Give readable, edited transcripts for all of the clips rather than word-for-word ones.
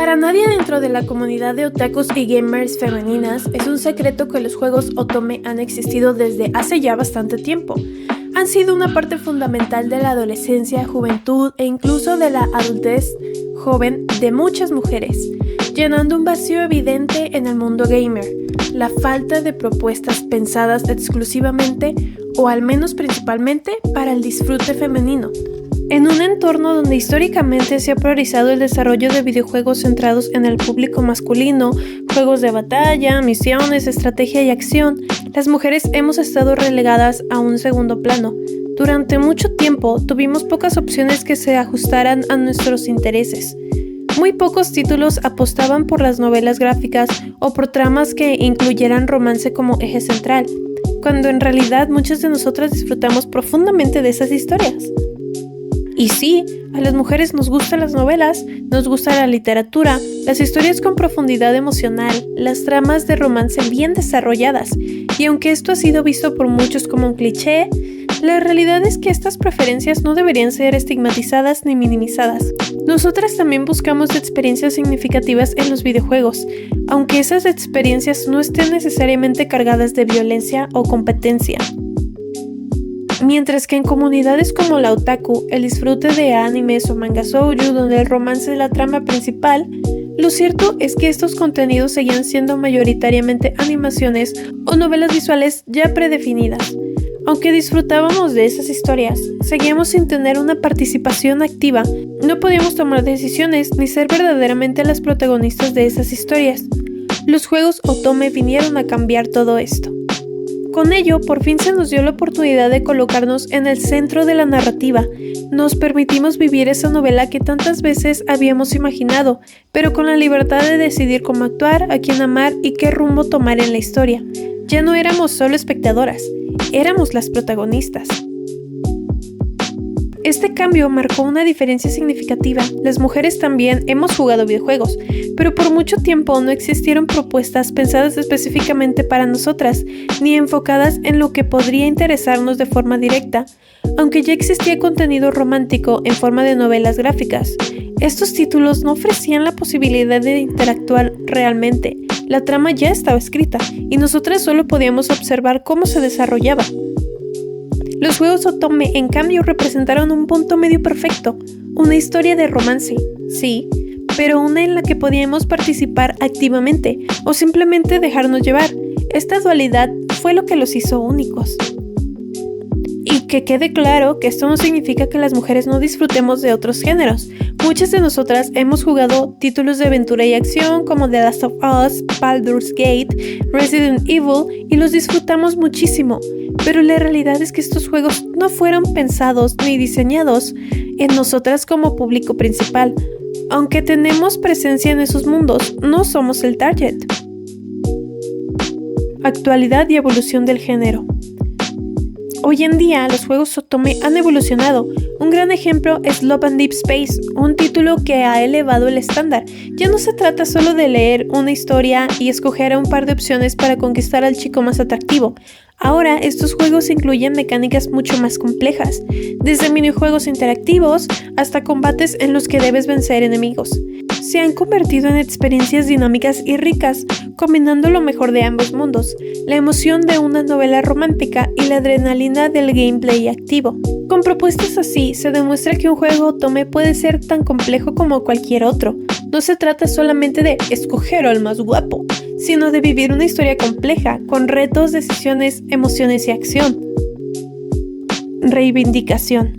Para nadie dentro de la comunidad de otakus y gamers femeninas es un secreto que los juegos otome han existido desde hace ya bastante tiempo. Han sido una parte fundamental de la adolescencia, juventud e incluso de la adultez joven de muchas mujeres, llenando un vacío evidente en el mundo gamer, la falta de propuestas pensadas exclusivamente o al menos principalmente para el disfrute femenino. En un entorno donde históricamente se ha priorizado el desarrollo de videojuegos centrados en el público masculino, juegos de batalla, misiones, estrategia y acción, las mujeres hemos estado relegadas a un segundo plano. Durante mucho tiempo tuvimos pocas opciones que se ajustaran a nuestros intereses. Muy pocos títulos apostaban por las novelas gráficas o por tramas que incluyeran romance como eje central, cuando en realidad muchas de nosotras disfrutamos profundamente de esas historias. Y sí, a las mujeres nos gustan las novelas, nos gusta la literatura, las historias con profundidad emocional, las tramas de romance bien desarrolladas, y aunque esto ha sido visto por muchos como un cliché, la realidad es que estas preferencias no deberían ser estigmatizadas ni minimizadas. Nosotras también buscamos experiencias significativas en los videojuegos, aunque esas experiencias no estén necesariamente cargadas de violencia o competencia. Mientras que en comunidades como la otaku, el disfrute de animes o manga shoujo donde el romance es la trama principal, lo cierto es que estos contenidos seguían siendo mayoritariamente animaciones o novelas visuales ya predefinidas. Aunque disfrutábamos de esas historias, seguíamos sin tener una participación activa, no podíamos tomar decisiones ni ser verdaderamente las protagonistas de esas historias. Los juegos otome vinieron a cambiar todo esto. Con ello, por fin se nos dio la oportunidad de colocarnos en el centro de la narrativa. Nos permitimos vivir esa novela que tantas veces habíamos imaginado, pero con la libertad de decidir cómo actuar, a quién amar y qué rumbo tomar en la historia. Ya no éramos solo espectadoras, éramos las protagonistas. Este cambio marcó una diferencia significativa. Las mujeres también hemos jugado videojuegos, pero por mucho tiempo no existieron propuestas pensadas específicamente para nosotras, ni enfocadas en lo que podría interesarnos de forma directa, aunque ya existía contenido romántico en forma de novelas gráficas. Estos títulos no ofrecían la posibilidad de interactuar realmente. La trama ya estaba escrita, y nosotras solo podíamos observar cómo se desarrollaba. Los juegos otome, en cambio, representaron un punto medio perfecto, una historia de romance, sí, pero una en la que podíamos participar activamente o simplemente dejarnos llevar. Esta dualidad fue lo que los hizo únicos. Y que quede claro que esto no significa que las mujeres no disfrutemos de otros géneros. Muchas de nosotras hemos jugado títulos de aventura y acción como The Last of Us, Baldur's Gate, Resident Evil y los disfrutamos muchísimo. Pero la realidad es que estos juegos no fueron pensados ni diseñados en nosotras como público principal. Aunque tenemos presencia en esos mundos, no somos el target. Actualidad y evolución del género. Hoy en día, los juegos otome han evolucionado. Un gran ejemplo es Love and Deep Space, un título que ha elevado el estándar. Ya no se trata solo de leer una historia y escoger a un par de opciones para conquistar al chico más atractivo. Ahora, estos juegos incluyen mecánicas mucho más complejas, desde minijuegos interactivos hasta combates en los que debes vencer enemigos. Se han convertido en experiencias dinámicas y ricas, combinando lo mejor de ambos mundos, la emoción de una novela romántica y la adrenalina del gameplay activo. Con propuestas así, se demuestra que un juego otome puede ser tan complejo como cualquier otro. No se trata solamente de escoger al más guapo, sino de vivir una historia compleja, con retos, decisiones, emociones y acción. Reivindicación.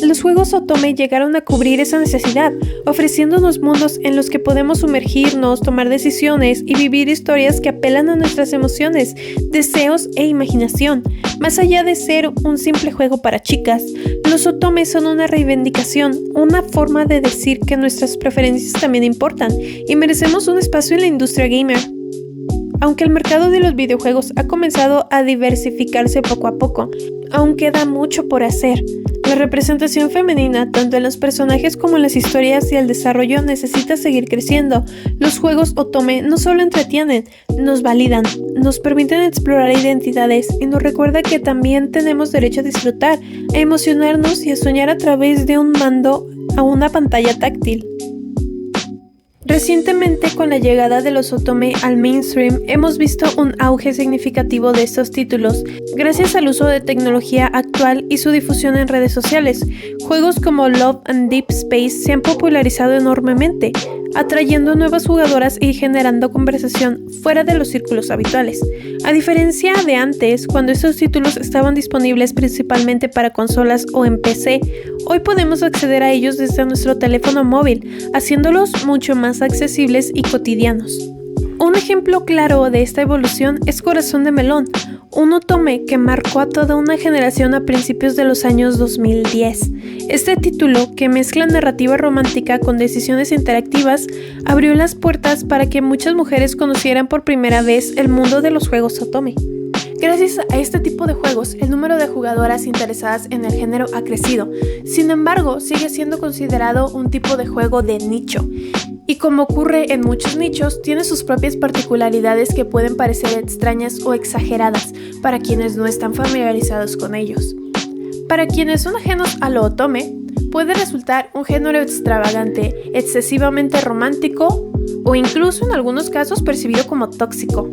Los juegos otome llegaron a cubrir esa necesidad, ofreciéndonos mundos en los que podemos sumergirnos, tomar decisiones y vivir historias que apelan a nuestras emociones, deseos e imaginación. Más allá de ser un simple juego para chicas, los otome son una reivindicación, una forma de decir que nuestras preferencias también importan y merecemos un espacio en la industria gamer. Aunque el mercado de los videojuegos ha comenzado a diversificarse poco a poco, aún queda mucho por hacer. La representación femenina, tanto en los personajes como en las historias y el desarrollo, necesita seguir creciendo. Los juegos otome no solo entretienen, nos validan, nos permiten explorar identidades y nos recuerda que también tenemos derecho a disfrutar, a emocionarnos y a soñar a través de un mando a una pantalla táctil. Recientemente, con la llegada de los otome al mainstream, hemos visto un auge significativo de estos títulos, gracias al uso de tecnología actual y su difusión en redes sociales. Juegos como Love and Deep Space se han popularizado enormemente, atrayendo nuevas jugadoras y generando conversación fuera de los círculos habituales. A diferencia de antes, cuando estos títulos estaban disponibles principalmente para consolas o en PC, hoy podemos acceder a ellos desde nuestro teléfono móvil, haciéndolos mucho más accesibles y cotidianos. Un ejemplo claro de esta evolución es Corazón de Melón, un otome que marcó a toda una generación a principios de los años 2010. Este título, que mezcla narrativa romántica con decisiones interactivas, abrió las puertas para que muchas mujeres conocieran por primera vez el mundo de los juegos otome. Gracias a este tipo de juegos, el número de jugadoras interesadas en el género ha crecido. Sin embargo, sigue siendo considerado un tipo de juego de nicho. Y como ocurre en muchos nichos, tiene sus propias particularidades que pueden parecer extrañas o exageradas para quienes no están familiarizados con ellos. Para quienes son ajenos a lo otome, puede resultar un género extravagante, excesivamente romántico o incluso en algunos casos percibido como tóxico.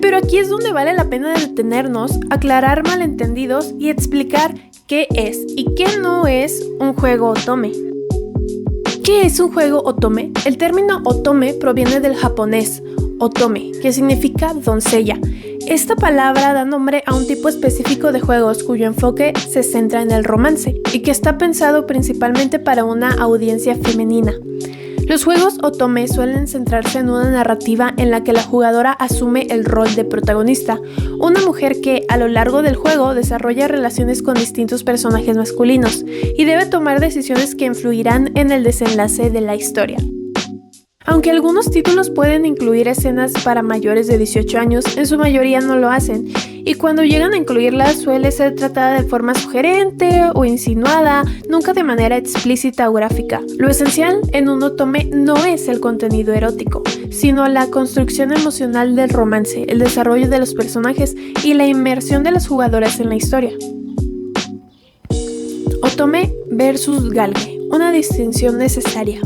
Pero aquí es donde vale la pena detenernos, aclarar malentendidos y explicar qué es y qué no es un juego otome. ¿Qué es un juego otome? El término otome proviene del japonés otome, que significa doncella. Esta palabra da nombre a un tipo específico de juegos cuyo enfoque se centra en el romance y que está pensado principalmente para una audiencia femenina. Los juegos otome suelen centrarse en una narrativa en la que la jugadora asume el rol de protagonista, una mujer que a lo largo del juego desarrolla relaciones con distintos personajes masculinos y debe tomar decisiones que influirán en el desenlace de la historia. Aunque algunos títulos pueden incluir escenas para mayores de 18 años, en su mayoría no lo hacen, y cuando llegan a incluirlas suele ser tratada de forma sugerente o insinuada, nunca de manera explícita o gráfica. Lo esencial en un otome no es el contenido erótico, sino la construcción emocional del romance, el desarrollo de los personajes y la inmersión de las jugadoras en la historia. Otome versus galge, una distinción necesaria.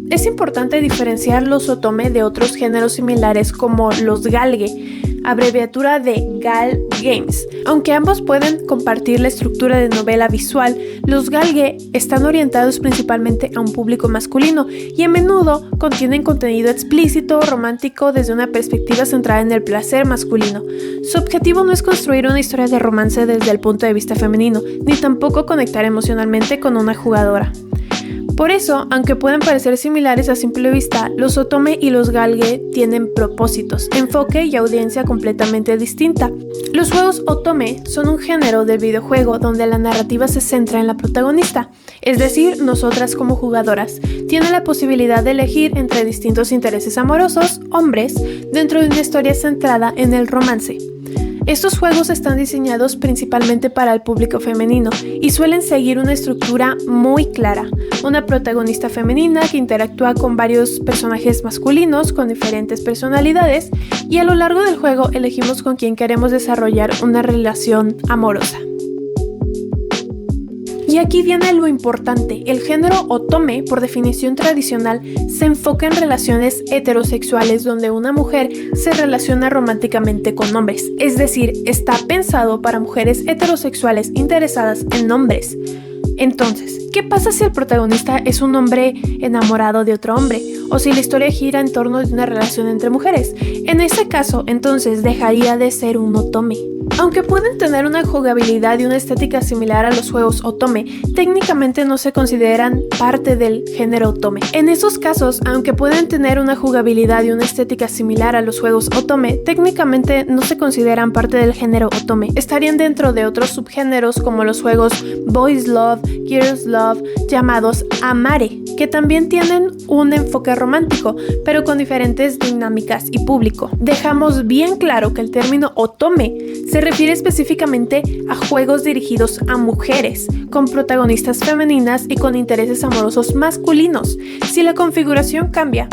Es importante diferenciar los otome de otros géneros similares como los galge, abreviatura de Gal Games. Aunque ambos pueden compartir la estructura de novela visual, los galge están orientados principalmente a un público masculino y a menudo contienen contenido explícito o romántico desde una perspectiva centrada en el placer masculino. Su objetivo no es construir una historia de romance desde el punto de vista femenino, ni tampoco conectar emocionalmente con una jugadora. Por eso, aunque pueden parecer similares a simple vista, los otome y los galge tienen propósitos, enfoque y audiencia completamente distinta. Los juegos otome son un género del videojuego donde la narrativa se centra en la protagonista, es decir, nosotras como jugadoras tienen la posibilidad de elegir entre distintos intereses amorosos, hombres, dentro de una historia centrada en el romance. Estos juegos están diseñados principalmente para el público femenino y suelen seguir una estructura muy clara. Una protagonista femenina que interactúa con varios personajes masculinos con diferentes personalidades y a lo largo del juego elegimos con quién queremos desarrollar una relación amorosa. Y aquí viene lo importante, el género otome, por definición tradicional, se enfoca en relaciones heterosexuales donde una mujer se relaciona románticamente con hombres, es decir, está pensado para mujeres heterosexuales interesadas en hombres. Entonces, ¿qué pasa si el protagonista es un hombre enamorado de otro hombre? O si la historia gira en torno de una relación entre mujeres. En ese caso, entonces dejaría de ser un otome. Aunque pueden tener una jugabilidad y una estética similar a los juegos otome, técnicamente no se consideran parte del género otome. En esos casos, aunque pueden tener una jugabilidad y una estética similar a los juegos otome, técnicamente no se consideran parte del género otome. Estarían dentro de otros subgéneros como los juegos Boys Love, Girls Love, llamados Amare, que también tienen un enfoque romántico, pero con diferentes dinámicas y público. Dejamos bien claro que el término otome se refiere específicamente a juegos dirigidos a mujeres, con protagonistas femeninas y con intereses amorosos masculinos. Si la configuración cambia,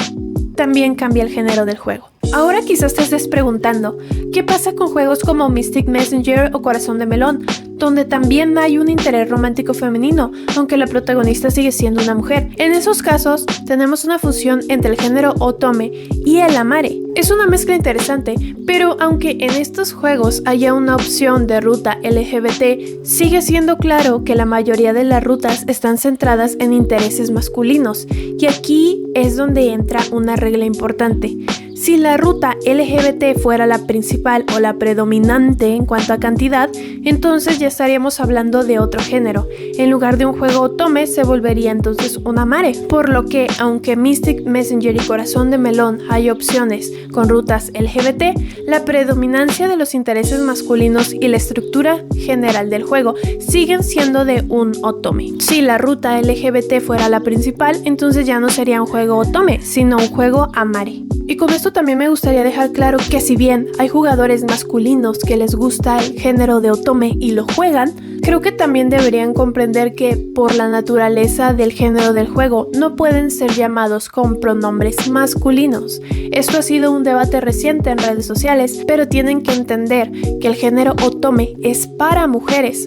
también cambia el género del juego. Ahora quizás te estés preguntando, ¿qué pasa con juegos como Mystic Messenger o Corazón de Melón, donde también hay un interés romántico femenino, aunque la protagonista sigue siendo una mujer? En esos casos, tenemos una fusión entre el género otome y el amare. Es una mezcla interesante, pero aunque en estos juegos haya una opción de ruta LGBT, sigue siendo claro que la mayoría de las rutas están centradas en intereses masculinos, y aquí es donde entra una regla importante. Si la ruta LGBT fuera la principal o la predominante en cuanto a cantidad, entonces ya estaríamos hablando de otro género. En lugar de un juego otome, se volvería entonces un amare. Por lo que, aunque Mystic Messenger y Corazón de Melón hay opciones con rutas LGBT, la predominancia de los intereses masculinos y la estructura general del juego siguen siendo de un otome. Si la ruta LGBT fuera la principal, entonces ya no sería un juego otome, sino un juego amare. Y con esto también me gustaría dejar claro que si bien hay jugadores masculinos que les gusta el género de otome y lo juegan, creo que también deberían comprender que por la naturaleza del género del juego no pueden ser llamados con pronombres masculinos. Esto ha sido un debate reciente en redes sociales, pero tienen que entender que el género otome es para mujeres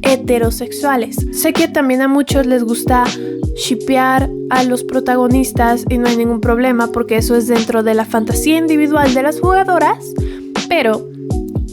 heterosexuales. Sé que también a muchos les gusta shippear a los protagonistas y no hay ningún problema porque eso es dentro de la fantasía individual de las jugadoras, pero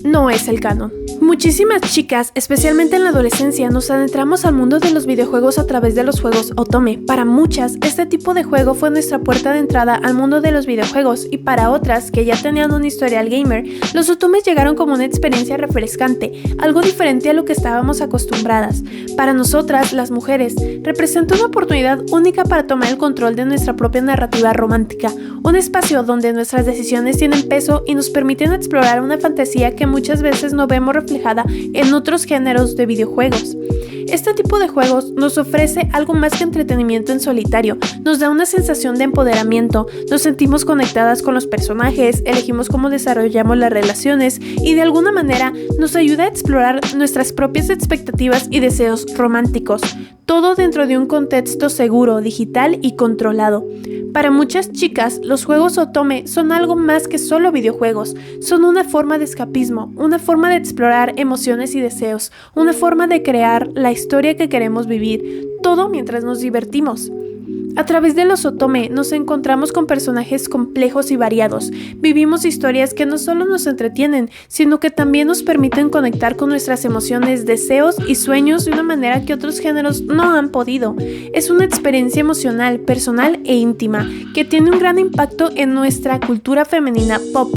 no es el canon. Muchísimas chicas, especialmente en la adolescencia, nos adentramos al mundo de los videojuegos a través de los juegos otome. Para muchas, este tipo de juego fue nuestra puerta de entrada al mundo de los videojuegos, y para otras, que ya tenían un historial gamer, los otomes llegaron como una experiencia refrescante, algo diferente a lo que estábamos acostumbradas. Para nosotras, las mujeres, representa una oportunidad única para tomar el control de nuestra propia narrativa romántica, un espacio donde nuestras decisiones tienen peso y nos permiten explorar una fantasía que muchas veces no vemos reflejada en otros géneros de videojuegos. Este tipo de juegos nos ofrece algo más que entretenimiento en solitario, nos da una sensación de empoderamiento, nos sentimos conectadas con los personajes, elegimos cómo desarrollamos las relaciones y de alguna manera nos ayuda a explorar nuestras propias expectativas y deseos románticos, todo dentro de un contexto seguro, digital y controlado. Para muchas chicas, los juegos otome son algo más que solo videojuegos, son una forma de escapismo, una forma de explorar emociones y deseos, una forma de crear la historia que queremos vivir, todo mientras nos divertimos. A través de los otome nos encontramos con personajes complejos y variados, vivimos historias que no solo nos entretienen, sino que también nos permiten conectar con nuestras emociones, deseos y sueños de una manera que otros géneros no han podido. Es una experiencia emocional, personal e íntima, que tiene un gran impacto en nuestra cultura femenina pop.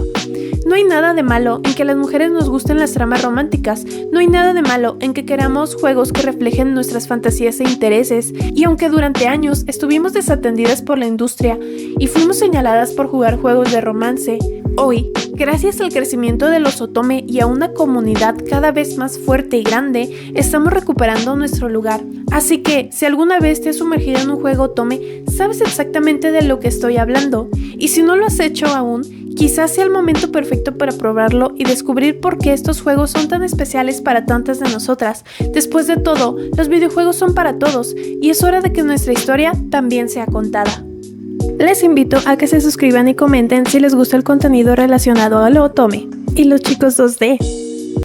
No hay nada de malo en que las mujeres nos gusten las tramas románticas, no hay nada de malo en que queramos juegos que reflejen nuestras fantasías e intereses, y aunque durante años estuvimos desatendidas por la industria y fuimos señaladas por jugar juegos de romance, hoy, gracias al crecimiento de los otome y a una comunidad cada vez más fuerte y grande, estamos recuperando nuestro lugar. Así que, si alguna vez te has sumergido en un juego otome, sabes exactamente de lo que estoy hablando, y si no lo has hecho aún, quizás sea el momento perfecto para probarlo y descubrir por qué estos juegos son tan especiales para tantas de nosotras. Después de todo, los videojuegos son para todos, y es hora de que nuestra historia también sea contada. Les invito a que se suscriban y comenten si les gusta el contenido relacionado al otome y los chicos 2D.